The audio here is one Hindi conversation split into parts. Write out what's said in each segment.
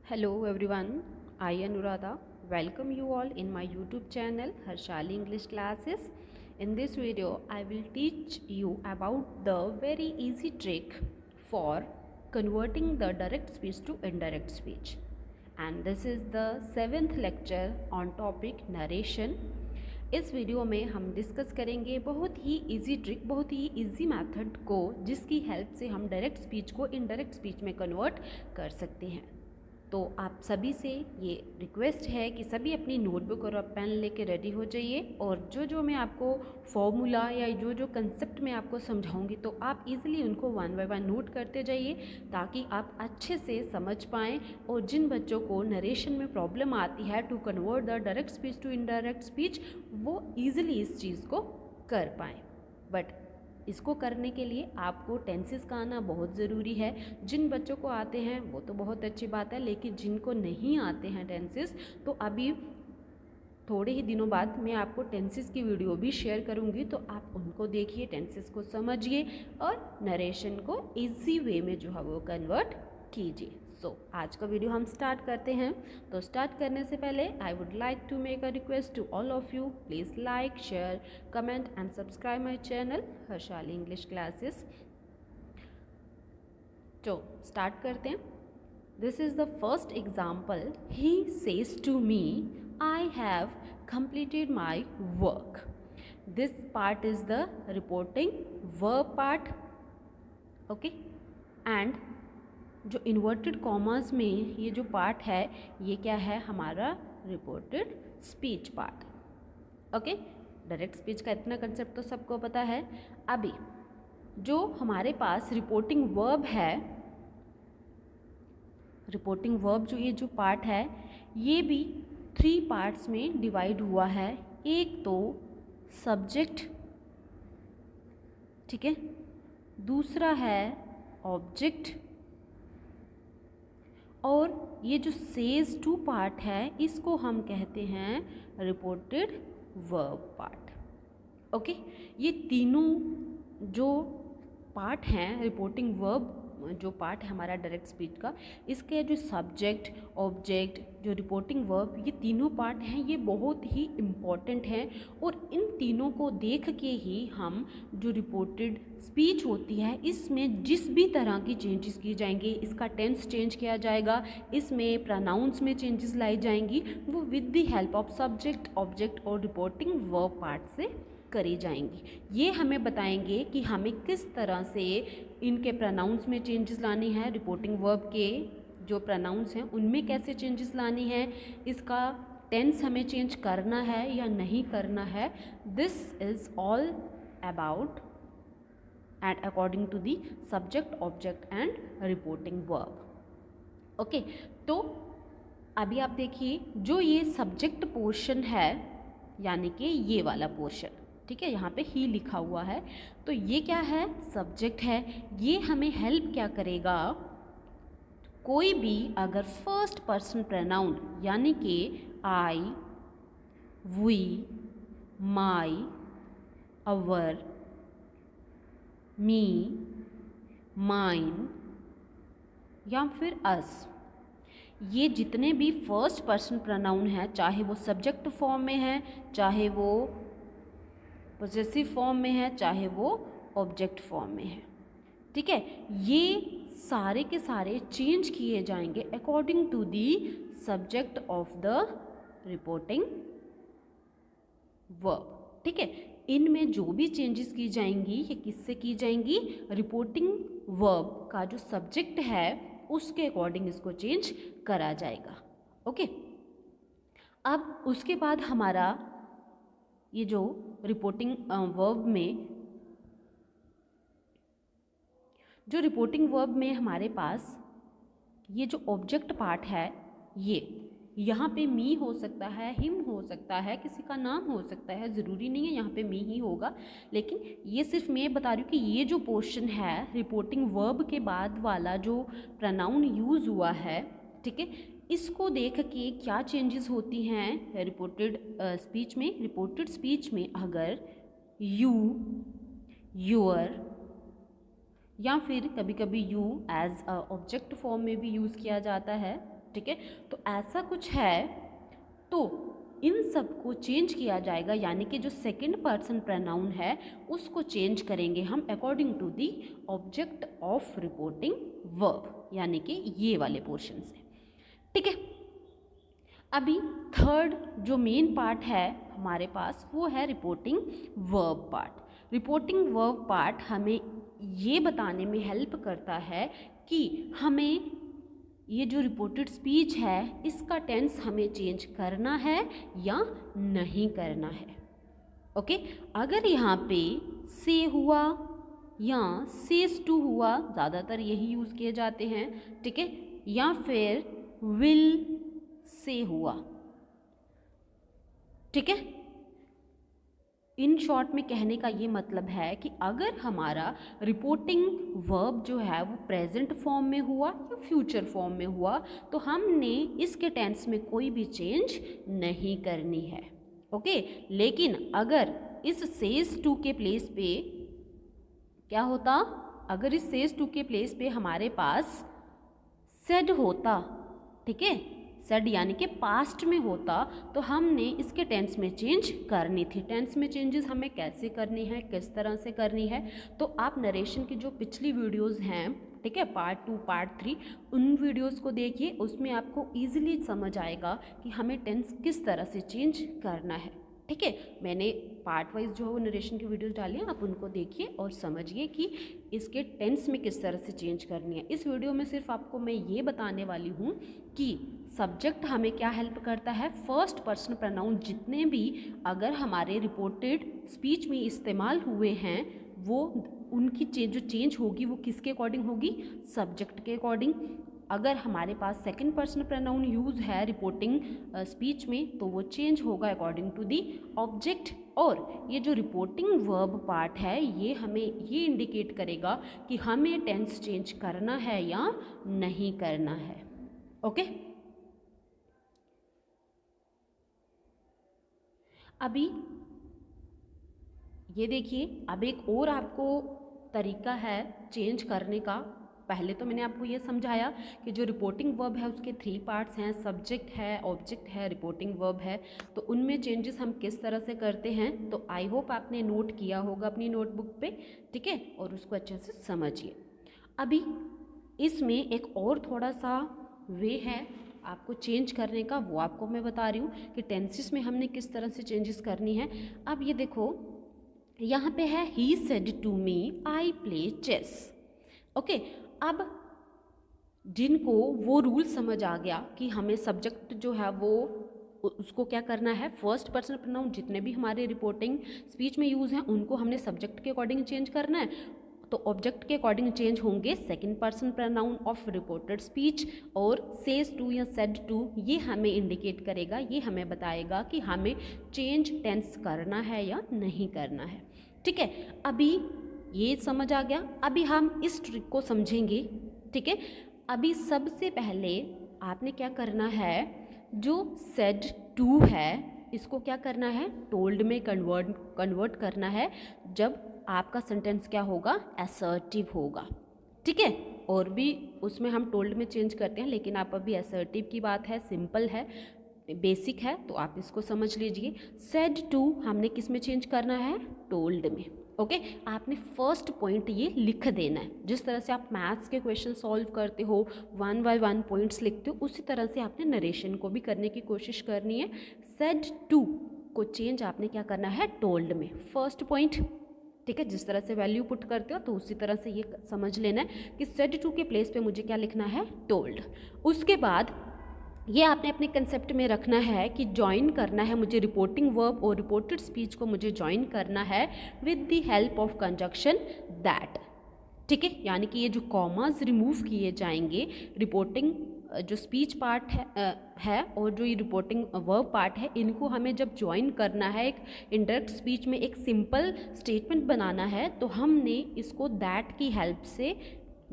Hello everyone, I Anuradha. Welcome you all in my YouTube channel Harshali English Classes. In this video, I will teach you about the very easy trick for converting the direct speech to indirect speech. And this is the 7th lecture on topic narration. इस वीडियो में हम डिस्कस करेंगे बहुत ही इजी ट्रिक, बहुत ही इजी मेथड को जिसकी हेल्प से हम डायरेक्ट स्पीच को इनडायरेक्ट स्पीच में कन्वर्ट कर सकते हैं। तो आप सभी से ये रिक्वेस्ट है कि सभी अपनी नोटबुक और पेन लेके रेडी हो जाइए और जो मैं आपको फॉर्मूला या जो कंसेप्ट मैं आपको समझाऊंगी तो आप इजीली उनको वन बाय वन नोट करते जाइए ताकि आप अच्छे से समझ पाएँ। और जिन बच्चों को नरेशन में प्रॉब्लम आती है to convert the direct speech to indirect speech, वो ईजिली इस चीज़ को कर पाएँ। बट इसको करने के लिए आपको टेंसेस का आना बहुत ज़रूरी है। जिन बच्चों को आते हैं वो तो बहुत अच्छी बात है, लेकिन जिनको नहीं आते हैं टेंसेस, तो अभी थोड़े ही दिनों बाद मैं आपको टेंसेस की वीडियो भी शेयर करूंगी, तो आप उनको देखिए, टेंसेस को समझिए और नरेशन को इजी वे में जो है वो कन्वर्ट कीजिए। आज का वीडियो हम स्टार्ट करते हैं। तो स्टार्ट करने से पहले I would like to make a request to all of you, please like, share, comment and subscribe my channel Harshali English classes. तो स्टार्ट करते हैं। This is the first example. He says to me, I have completed my work. This part is the reporting verb part. Okay, and जो इन्वर्टेड कॉमर्स में ये जो पार्ट है ये क्या है, हमारा reported speech part. Okay, direct speech का इतना कंसेप्ट तो सबको पता है। अभी जो हमारे पास रिपोर्टिंग वर्ब है, रिपोर्टिंग वर्ब जो ये जो पार्ट है ये भी 3 पार्ट्स में डिवाइड हुआ है। एक तो सब्जेक्ट, ठीक है, दूसरा है ऑब्जेक्ट, और ये जो सेज टू पार्ट है इसको हम कहते हैं रिपोर्टेड वर्ब पार्ट। ओके, ये तीनों जो पार्ट हैं, रिपोर्टिंग वर्ब जो पार्ट है हमारा डायरेक्ट स्पीच का, इसके जो सब्जेक्ट, ऑब्जेक्ट, जो रिपोर्टिंग वर्ब, ये तीनों पार्ट हैं, ये बहुत ही इम्पॉर्टेंट हैं। और इन तीनों को देख के ही हम जो रिपोर्टेड स्पीच होती है इसमें जिस भी तरह की चेंजेस की जाएंगी, इसका टेंस चेंज किया जाएगा, इसमें प्रोनाउंस में चेंजेस लाई जाएंगी, वो with the help of subject, object और रिपोर्टिंग वर्ब पार्ट से करी जाएंगी। ये हमें बताएंगे कि हमें किस तरह से इनके प्रोनाउंस में चेंजेस लानी है, रिपोर्टिंग वर्ब के जो प्रोनाउंस हैं उनमें कैसे चेंजेस लानी है, इसका टेंस हमें चेंज करना है या नहीं करना है। This is all about and according to the subject, object and reporting verb. Okay, तो अभी आप देखिए जो ये सब्जेक्ट पोर्शन है, यानी कि ये वाला पोर्शन, ठीक है, यहाँ पे ही लिखा हुआ है, तो ये क्या है, सब्जेक्ट है। ये हमें हेल्प क्या करेगा, कोई भी अगर फर्स्ट पर्सन प्रोनाउन यानी कि आई, we, my, our, me, mine या फिर अस, ये जितने भी फर्स्ट पर्सन प्रोनाउन हैं, चाहे वो सब्जेक्ट फॉर्म में है, चाहे वो पोजेसिव फॉर्म में है, चाहे वो ऑब्जेक्ट फॉर्म में है, ठीक है, ये सारे के सारे चेंज किए जाएंगे according to the subject of the reporting verb. ठीक है, इनमें जो भी चेंजेस की जाएंगी ये किससे की जाएंगी, रिपोर्टिंग वर्ब का जो सब्जेक्ट है उसके अकॉर्डिंग इसको चेंज करा जाएगा। ओके, अब उसके बाद हमारा ये जो रिपोर्टिंग वर्ब में, जो रिपोर्टिंग वर्ब में हमारे पास ये जो ऑब्जेक्ट पार्ट है, ये यहाँ पे मी हो सकता है, हिम हो सकता है, किसी का नाम हो सकता है, ज़रूरी नहीं है यहाँ पे मी ही होगा, लेकिन ये सिर्फ मैं बता रही हूँ कि ये जो पोर्शन है रिपोर्टिंग वर्ब के बाद वाला जो प्रोनाउन यूज़ हुआ है, ठीक है, इसको देख के क्या चेंजेस होती हैं रिपोर्टेड स्पीच में। रिपोर्टेड स्पीच में अगर यू, योर या फिर कभी कभी यू एज ऑब्जेक्ट फॉर्म में भी यूज़ किया जाता है, ठीक है। तो ऐसा कुछ है, तो इन सब को चेंज किया जाएगा, यानी कि जो सेकंड पर्सन प्रोनाउन है उसको चेंज करेंगे हम according to the object of reporting verb, यानी कि ये वाले पोर्शन से, ठीक है। अभी थर्ड जो मेन पार्ट है हमारे पास वो है reporting verb part. Reporting verb part हमें ये बताने में हेल्प करता है कि हमें ये जो रिपोर्टेड स्पीच है इसका टेंस हमें चेंज करना है या नहीं करना है। ओके, अगर यहाँ पे से हुआ या सेज टू हुआ, ज़्यादातर यही यूज़ किए जाते हैं, ठीक है, या फिर विल से हुआ, ठीक है। इन शॉर्ट में कहने का ये मतलब है कि अगर हमारा रिपोर्टिंग वर्ब जो है वो प्रेजेंट फॉर्म में हुआ या फ्यूचर फॉर्म में हुआ तो हमने इसके टेंस में कोई भी चेंज नहीं करनी है। ओके, लेकिन अगर इस सेज टू के प्लेस पे क्या होता, अगर इस सेज टू के प्लेस पे हमारे पास सेड होता, ठीक है, सेड यानी कि पास्ट में होता, तो हमने इसके टेंस में चेंज करनी थी। टेंस में चेंजेस हमें कैसे करनी है, किस तरह से करनी है, तो आप नरेशन की जो पिछली वीडियोस हैं, ठीक है, पार्ट 2 पार्ट 3, उन वीडियोस को देखिए, उसमें आपको इजीली समझ आएगा कि हमें टेंस किस तरह से चेंज करना है, ठीक है। मैंने पार्ट वाइज जो नरेशन की वीडियोस डाली हैं, आप उनको देखिए और समझिए कि इसके टेंस में किस तरह से चेंज करनी है। इस वीडियो में सिर्फ आपको मैं ये बताने वाली हूँ कि सब्जेक्ट हमें क्या हेल्प करता है, फर्स्ट पर्सन प्रोनाउन जितने भी अगर हमारे रिपोर्टेड स्पीच में इस्तेमाल हुए हैं वो उनकी जो चेंज होगी वो किसके अकॉर्डिंग होगी, सब्जेक्ट के अकॉर्डिंग। अगर हमारे पास सेकंड पर्सन प्रोनाउन यूज़ है रिपोर्टिंग स्पीच में तो वो चेंज होगा अकॉर्डिंग टू दी ऑब्जेक्ट। और ये जो रिपोर्टिंग वर्ब पार्ट है ये हमें ये इंडिकेट करेगा कि हमें टेंस चेंज करना है या नहीं करना है। ओके, अभी ये देखिए, अब एक और आपको तरीका है चेंज करने का। पहले तो मैंने आपको ये समझाया कि जो रिपोर्टिंग वर्ब है उसके 3 पार्ट्स हैं, सब्जेक्ट है, ऑब्जेक्ट है, रिपोर्टिंग वर्ब है, तो उनमें चेंजेस हम किस तरह से करते हैं। तो आई होप आपने नोट किया होगा अपनी नोटबुक पे, ठीक है, और उसको अच्छे से समझिए। अभी इसमें एक और थोड़ा सा वे है आपको चेंज करने का, वो आपको मैं बता रही हूँ कि टेंसेस में हमने किस तरह से चेंजेस करनी है। अब ये देखो, यहाँ पे है he said to me I play chess. Okay, अब जिनको वो रूल समझ आ गया कि हमें सब्जेक्ट जो है वो उसको क्या करना है, फर्स्ट पर्सन प्रोनाउन जितने भी हमारे रिपोर्टिंग स्पीच में यूज़ हैं उनको हमने सब्जेक्ट के अकॉर्डिंग चेंज करना है, तो ऑब्जेक्ट के अकॉर्डिंग चेंज होंगे second person pronoun of reported speech. और सेज टू या सेड टू ये हमें इंडिकेट करेगा, ये हमें बताएगा कि हमें चेंज टेंस करना है या नहीं करना है, ठीक है। अभी ये समझ आ गया, अभी हम इस ट्रिक को समझेंगे, ठीक है। अभी सबसे पहले आपने क्या करना है, जो सेड टू है इसको क्या करना है, टोल्ड में कन्वर्ट करना है जब आपका सेंटेंस क्या होगा, असर्टिव होगा, ठीक है। और भी उसमें हम टोल्ड में चेंज करते हैं, लेकिन आप अभी असर्टिव की बात है, सिंपल है, बेसिक है, तो आप इसको समझ लीजिए। सेड टू हमने किस में चेंज करना है, टोल्ड में। ओके, आपने फर्स्ट पॉइंट ये लिख देना है। जिस तरह से आप मैथ्स के क्वेश्चन सॉल्व करते हो, 1 बाय 1 पॉइंट्स लिखते हो, उसी तरह से आपने नरेशन को भी करने की कोशिश करनी है। सेड टू को चेंज आपने क्या करना है, टोल्ड में, फर्स्ट पॉइंट, ठीक है। जिस तरह से वैल्यू पुट करते हो तो उसी तरह से ये समझ लेना है कि सेड टू के प्लेस पे मुझे क्या लिखना है, टोल्ड। उसके बाद ये आपने अपने कंसेप्ट में रखना है कि ज्वाइन करना है मुझे रिपोर्टिंग वर्ब और रिपोर्टेड स्पीच को मुझे ज्वाइन करना है with the help of conjunction that, ठीक है। यानी कि ये जो कॉमास रिमूव किए जाएंगे, रिपोर्टिंग जो स्पीच पार्ट है और जो ये रिपोर्टिंग वर्ब पार्ट है, इनको हमें जब ज्वाइन करना है एक इनडायरेक्ट स्पीच में, एक सिंपल स्टेटमेंट बनाना है, तो हमने इसको दैट की हेल्प से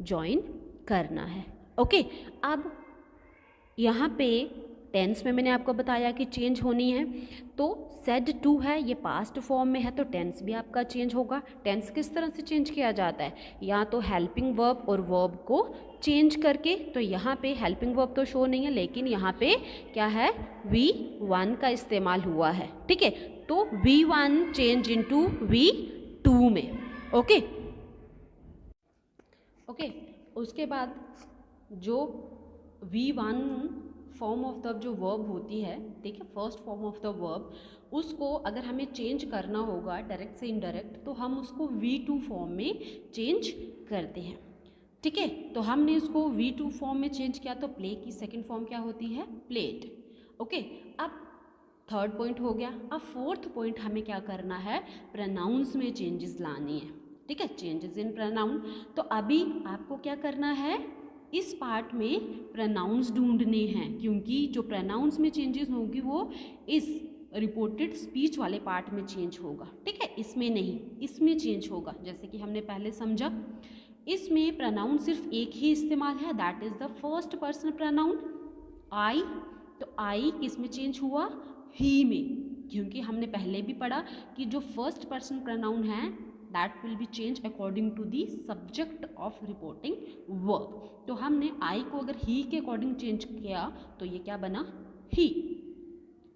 ज्वाइन करना है। ओके, अब यहाँ पे टेंस में मैंने आपको बताया कि चेंज होनी है। तो सेड टू है, ये पास्ट फॉर्म में है, तो टेंस भी आपका चेंज होगा। टेंस किस तरह से चेंज किया जाता है, या तो हेल्पिंग वर्ब और वर्ब को चेंज करके। तो यहाँ पे हेल्पिंग वर्ब तो शो नहीं है, लेकिन यहाँ पे क्या है, V1 का इस्तेमाल हुआ है। ठीक है, तो V1 चेंज इनटू V2 में। ओके ओके, उसके बाद जो V1 फॉर्म ऑफ द जो वर्ब होती है, ठीक है, first form of the verb, उसको अगर हमें चेंज करना होगा डायरेक्ट से इनडायरेक्ट, तो हम उसको V2 फॉर्म में चेंज करते हैं। ठीक है, तो हमने इसको V2 फॉर्म में चेंज किया, तो प्ले की सेकंड फॉर्म क्या होती है, प्लेड। ओके, अब थर्ड पॉइंट हो गया। अब फोर्थ पॉइंट हमें क्या करना है, प्रोनाउंस में चेंजेस लानी है। ठीक है, चेंजेस इन प्रोनाउन। तो अभी आपको क्या करना है, इस पार्ट में प्रोनाउंस ढूंढने हैं, क्योंकि जो प्रोनाउंस में चेंजेस होंगी वो इस रिपोर्टेड स्पीच वाले पार्ट में चेंज होगा। ठीक है, इसमें नहीं, इसमें चेंज होगा। जैसे कि हमने पहले समझा, इसमें प्रोनाउन सिर्फ एक ही इस्तेमाल है, that is the first person pronoun आई। तो आई किस में चेंज हुआ, ही में, क्योंकि हमने पहले भी पढ़ा कि जो फर्स्ट पर्सन प्रोनाउन है that will be change according to the subject of reporting verb. तो हमने आई को अगर ही के अकॉर्डिंग चेंज किया तो ये क्या बना, ही।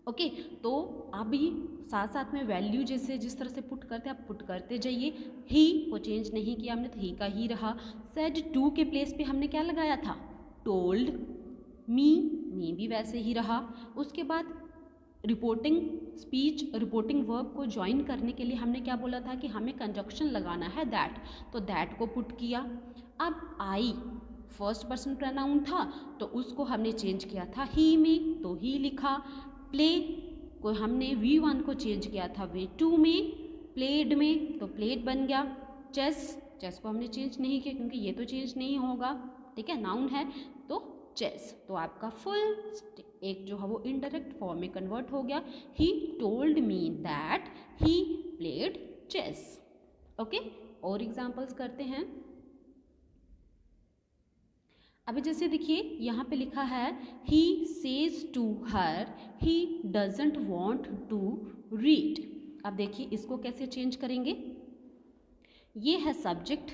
ओके, तो अभी साथ साथ में वैल्यू जैसे जिस तरह से पुट करते हैं आप पुट करते जाइए। ही को चेंज नहीं किया हमने, तो ही का ही रहा। सेड टू के प्लेस पे हमने क्या लगाया था, टोल्ड मी भी वैसे ही रहा। उसके बाद रिपोर्टिंग स्पीच, रिपोर्टिंग वर्ब को ज्वाइन करने के लिए हमने क्या बोला था कि हमें कंजक्शन लगाना है, दैट, तो दैट को पुट किया। अब आई फर्स्ट पर्सन प्रोनाउन था, तो उसको हमने चेंज किया था ही में, तो ही लिखा। प्ले को हमने V1 को चेंज किया था V2 में, प्लेड में, तो प्लेड बन गया। चेस को हमने चेंज नहीं किया क्योंकि ये तो चेंज नहीं होगा। ठीक है, नाउन है तो चेस, तो आपका फुल एक जो है वो इनडायरेक्ट फॉर्म में कन्वर्ट हो गया, he told me that he played chess. Okay, और एग्जाम्पल्स करते हैं। अभी जैसे देखिए यहाँ पे लिखा है, he says to her he doesn't want to read. अब देखिए इसको कैसे चेंज करेंगे, ये है सब्जेक्ट,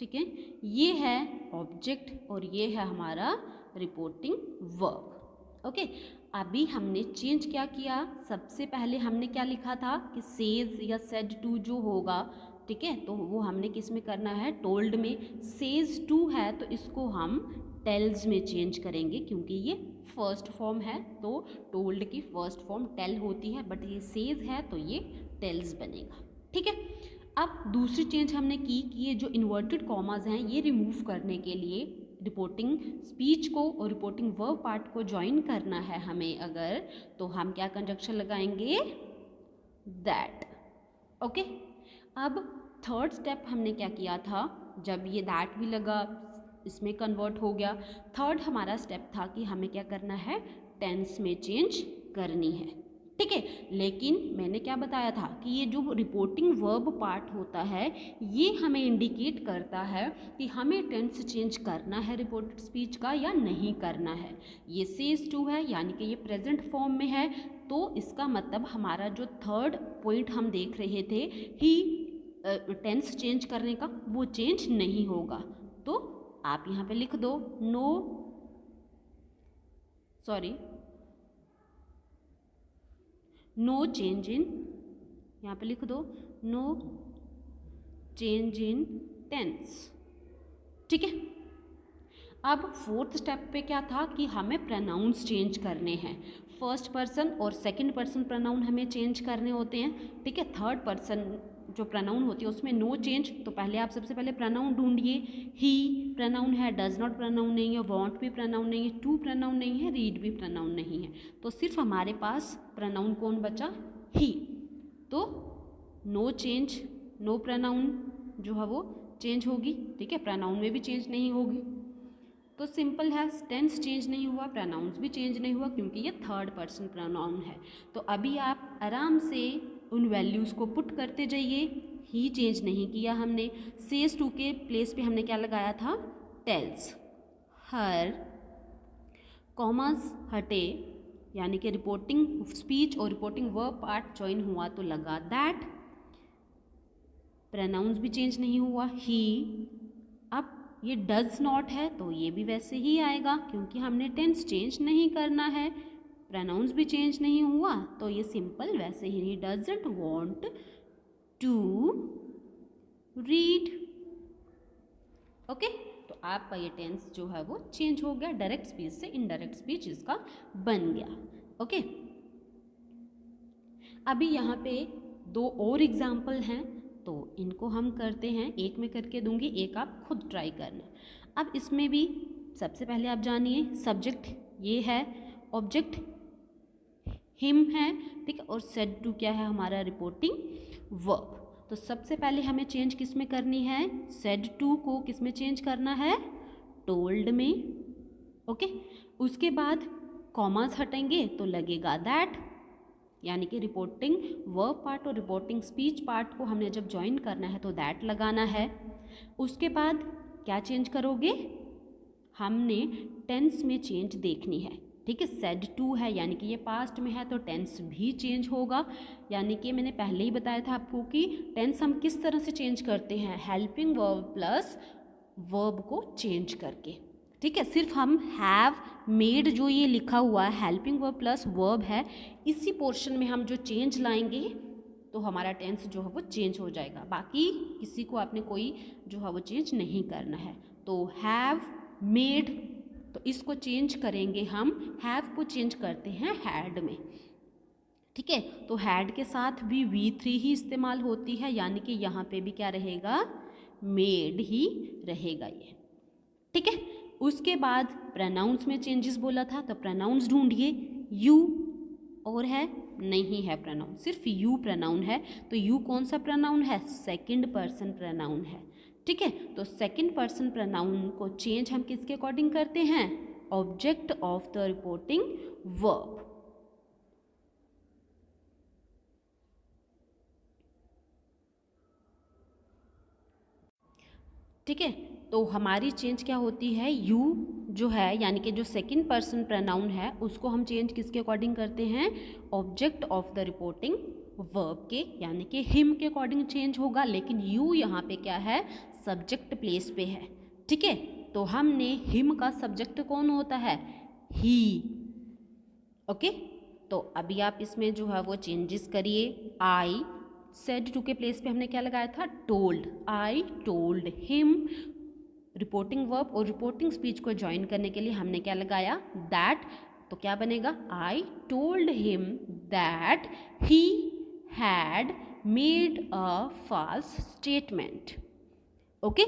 ठीक है, ये है ऑब्जेक्ट और ये है हमारा रिपोर्टिंग वर्ब। ओके, अभी हमने चेंज क्या किया, सबसे पहले हमने क्या लिखा था कि सेज या सेड टू जो होगा, ठीक है, तो वो हमने किस में करना है, टोल्ड में। सेज टू है तो इसको हम टेल्स में चेंज करेंगे, क्योंकि ये फर्स्ट फॉर्म है, तो टोल्ड की फर्स्ट फॉर्म टेल होती है, बट ये सेज है तो ये टेल्स बनेगा। ठीक है, अब दूसरी चेंज हमने की कि ये जो इन्वर्टेड कॉमाज हैं ये रिमूव करने के लिए रिपोर्टिंग स्पीच को और रिपोर्टिंग वर्ब पार्ट को ज्वाइन करना है हमें अगर, तो हम क्या कंजक्शन लगाएंगे, दैट। ओके, अब थर्ड स्टेप हमने क्या किया था, जब ये दैट भी लगा इसमें कन्वर्ट हो गया, थर्ड हमारा स्टेप था कि हमें क्या करना है, टेंस में चेंज करनी है। ठीक है, लेकिन मैंने क्या बताया था कि ये जो रिपोर्टिंग वर्ब पार्ट होता है ये हमें इंडिकेट करता है कि हमें टेंस चेंज करना है रिपोर्टेड स्पीच का या नहीं करना है। ये सेज टू है यानी कि ये प्रेजेंट फॉर्म में है, तो इसका मतलब हमारा जो थर्ड पॉइंट हम देख रहे थे ही टेंस चेंज करने का, वो चेंज नहीं होगा। तो आप यहाँ पे लिख दो नो चेंज इन, यहाँ पे लिख दो नो चेंज इन टेंस। ठीक है, अब फोर्थ स्टेप पे क्या था कि हमें प्रोनाउंस चेंज करने हैं, फर्स्ट पर्सन और सेकंड पर्सन प्रोनाउन हमें चेंज करने होते हैं। ठीक है, थर्ड पर्सन जो प्रोनाउन होती है उसमें नो चेंज, तो पहले आप सबसे पहले प्रोनाउन ढूंढिए। ही प्रोनाउन है, डज नॉट प्रोनाउन नहीं है, वांट भी प्रोनाउन नहीं है, टू प्रोनाउन नहीं है, रीड भी प्रोनाउन नहीं है, तो सिर्फ हमारे पास प्रोनाउन कौन बचा, ही। तो नो चेंज, नो प्रोनाउन जो है वो चेंज होगी। ठीक है, प्रोनाउन में भी चेंज नहीं होगी, तो सिंपल है, टेंस चेंज नहीं हुआ, प्रोनाउंस भी चेंज नहीं हुआ क्योंकि ये थर्ड पर्सन प्रोनाउन है। तो अभी आप आराम से उन वैल्यूज़ को पुट करते जाइए। ही चेंज नहीं किया हमने, सेज टू के प्लेस पे हमने क्या लगाया था, टेल्स। हर कॉमास हटे यानी कि रिपोर्टिंग स्पीच और रिपोर्टिंग वर्ब पार्ट ज्वाइन हुआ तो लगा दैट, प्रोनाउंस भी चेंज नहीं हुआ ही। अब ये डज नॉट है तो ये भी वैसे ही आएगा क्योंकि हमने टेंस चेंज नहीं करना है, प्रोनाउंस भी चेंज नहीं हुआ तो ये सिंपल वैसे ही doesn't want to read. Okay, तो आपका ये टेंस जो है वो चेंज हो गया, डायरेक्ट स्पीच से इनडायरेक्ट स्पीच इसका बन गया। ओके, अभी यहाँ पे 2 और एग्जाम्पल हैं तो इनको हम करते हैं, एक मैं करके दूंगी, एक आप खुद ट्राई करना। अब इसमें भी सबसे पहले आप जानिए सब्जेक्ट ये है, ऑब्जेक्ट हिम है, ठीक है, और सेड टू क्या है हमारा रिपोर्टिंग वर्ब। तो सबसे पहले हमें चेंज किस में करनी है, सेड टू को किस में चेंज करना है, टोल्ड में। ओके, उसके बाद कॉमास हटेंगे तो लगेगा दैट, यानी कि रिपोर्टिंग वर्ब पार्ट और रिपोर्टिंग स्पीच पार्ट को हमने जब ज्वाइन करना है तो दैट लगाना है। उसके बाद क्या चेंज करोगे, हमने टेंस में चेंज देखनी है, ठीक है, सेड टू है यानी कि ये पास्ट में है तो टेंस भी चेंज होगा। यानी कि मैंने पहले ही बताया था आपको कि टेंस हम किस तरह से चेंज करते हैं, हेल्पिंग वर्ब प्लस वर्ब को चेंज करके, ठीक है। सिर्फ हम हैव मेड जो ये लिखा हुआ है हेल्पिंग वर्ब प्लस वर्ब है, इसी पोर्शन में हम जो चेंज लाएंगे तो हमारा टेंस जो है वो चेंज हो जाएगा, बाकी किसी को आपने कोई जो है वो चेंज नहीं करना है। तो हैव मेड, तो इसको चेंज करेंगे हम, हैव को चेंज करते हैं हैड में, ठीक है। तो हैड के साथ भी V3 ही इस्तेमाल होती है, यानी कि यहाँ पे भी क्या रहेगा, मेड ही रहेगा ये, ठीक है। उसके बाद प्रोनाउंस में चेंजेस बोला था तो प्रोनाउंस ढूंढिए, यू और है नहीं है प्रोनाउन, सिर्फ यू प्रोनाउन है। तो यू कौन सा प्रोनाउन है, सेकंड पर्सन प्रोनाउन है, ठीक है। तो सेकंड पर्सन प्रोनाउन को चेंज हम किसके अकॉर्डिंग करते हैं, object of the reporting verb. ठीक है, तो हमारी चेंज क्या होती है, यू जो है यानी कि जो सेकंड पर्सन प्रोनाउन है उसको हम चेंज किसके अकॉर्डिंग करते हैं, object of the reporting verb के, यानी कि हिम के अकॉर्डिंग चेंज होगा। लेकिन यू यहाँ पे क्या है, सब्जेक्ट प्लेस पे है, ठीक है। तो हमने हिम का सब्जेक्ट कौन होता है, ही, ओके। तो अभी आप इसमें जो है वो चेंजेस करिए, आई सेड टू के प्लेस पे हमने क्या लगाया था, टोल्ड, आई टोल्ड हिम, रिपोर्टिंग वर्ब और रिपोर्टिंग स्पीच को ज्वाइन करने के लिए हमने क्या लगाया, दैट। तो क्या बनेगा, I told him that he had made a false statement. Okay,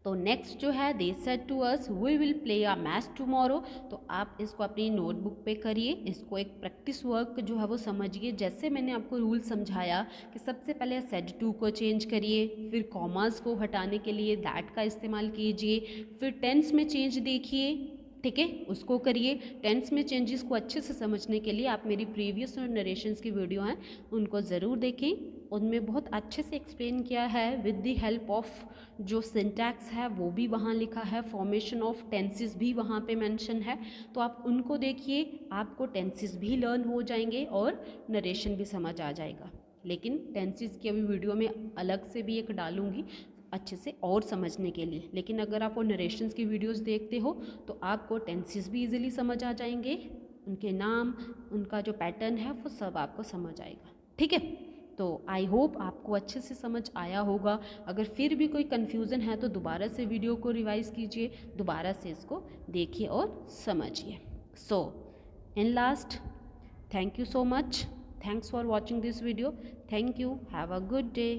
तो नेक्स्ट जो है, they said to us we will play a match tomorrow. तो आप इसको अपनी नोटबुक पे करिए, इसको एक प्रैक्टिस वर्क जो है वो समझिए। जैसे मैंने आपको रूल समझाया कि सबसे पहले सेड टू को चेंज करिए, फिर कॉमास को हटाने के लिए दैट का इस्तेमाल कीजिए, फिर टेंस में चेंज देखिए, ठीक है, उसको करिए। टेंस में चेंजेस को अच्छे से समझने के लिए आप मेरी प्रीवियस और नरेशंस की वीडियो हैं उनको ज़रूर देखें, उनमें बहुत अच्छे से एक्सप्लेन किया है विद द हेल्प ऑफ जो सिंटैक्स है वो भी वहाँ लिखा है, फॉर्मेशन ऑफ टेंसेस भी वहाँ पे मेंशन है। तो आप उनको देखिए, आपको टेंसेस भी लर्न हो जाएंगे और नरेशन भी समझ आ जाएगा। लेकिन टेंसेस की अभी वीडियो में अलग से भी एक डालूंगी अच्छे से और समझने के लिए। लेकिन अगर आप वो नरेशंस की वीडियोस देखते हो तो आपको टेंसेस भी इजीली समझ आ जाएंगे, उनके नाम, उनका जो पैटर्न है वो सब आपको समझ आएगा, ठीक है। तो आई होप आपको अच्छे से समझ आया होगा। अगर फिर भी कोई कन्फ्यूज़न है तो दोबारा से वीडियो को रिवाइज कीजिए, दोबारा से इसको देखिए और समझिए। So in last, thank you so much, thanks for watching this video, thank you, have a good day.